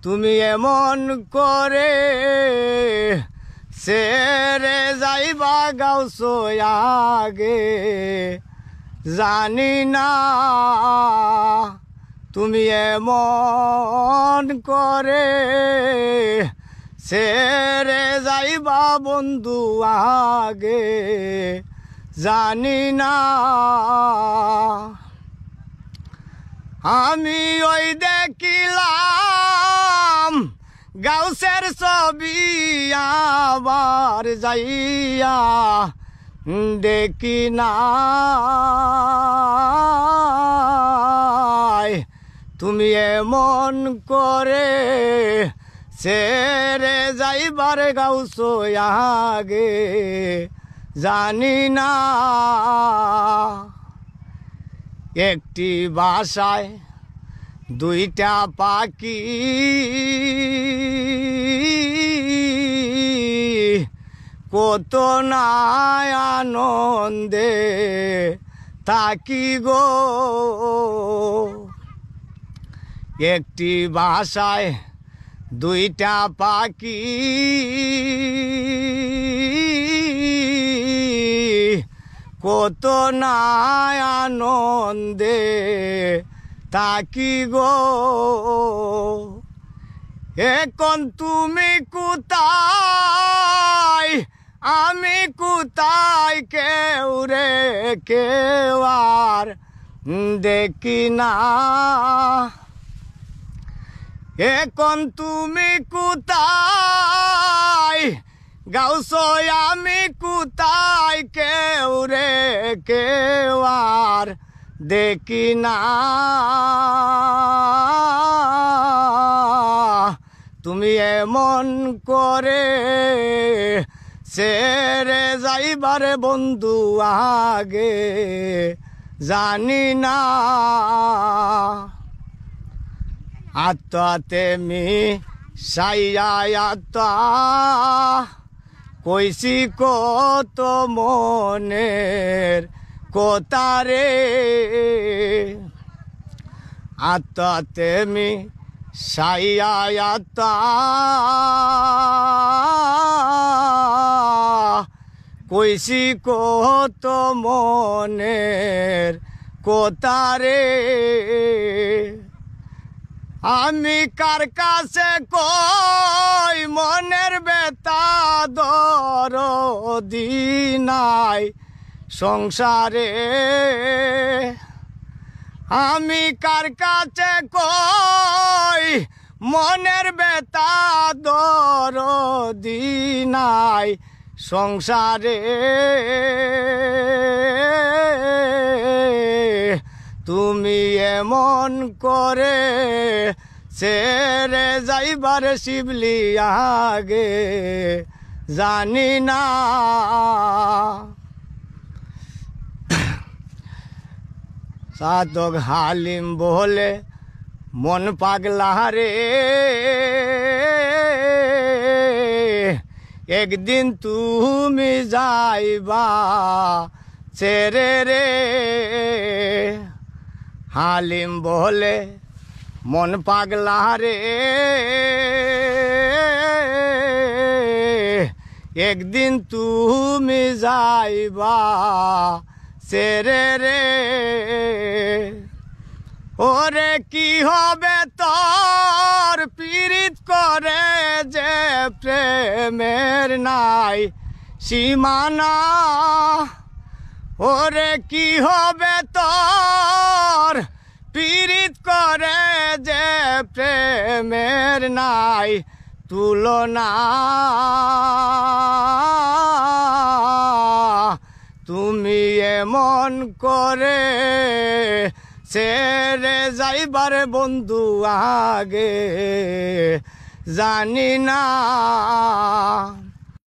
তুমি এমন করে ছেড়ে যাইবা গাউছো আগে জানি না তুমি এমন করে ছেড়ে যাইবা বন্ধু আগে জানি না আমি ওই দেখিলাম গাউসের ছবি আবার যাইয়া দেখি না তুমি এমন করে ছেড়ে যাইবার গাউছো আগে জানি না একটি বাসায় দুইটা পাখি কত না আনন্দে থাকি গো একটি বাসায় দুইটা পাখি কত না আনন্দে থাকি গো এখন তুমি কোথায় আমি কোথায় কেউ রে কেউ আর দেখি না এখন তুমি কোথায় গাউছো আমি কোথায় কেউ রে কেউ আর দেখি না তুমি এমন করে ছেড়ে যাইবার বন্ধু আগে জানি না আত্মাতে মি সাইয়া আত্মা কইছি কত মনের কথা রে আত্মাতে মি সাইয়া আত্মা কইছি কত মনের কথা রে আমি কার কাছে কই মনের বেতা দরদি নাই সংসারে আমি কার কাছে কই মনের বেতা দরদি নাই সংসারে তুমি এমন করে ছেড়ে যাইবার শিবলি আগে জানি না সাধক হালিম বলে মন পাগলা রে একদিন তুমি যাইবা ছেড়ে রে হালিম বলে মন পাগলা রে একদিন তুমি যাইবা ছেড়ে রে ওরে কি হবে তোর পীড়িত করে যে প্রেমের নাই সীমানা ওরে কি হবে তোর পীড়িত করে যে প্রেমের নাই তুলনা তুমি এমন করে ছেড়ে যাইবার বন্ধু আগে জানি না।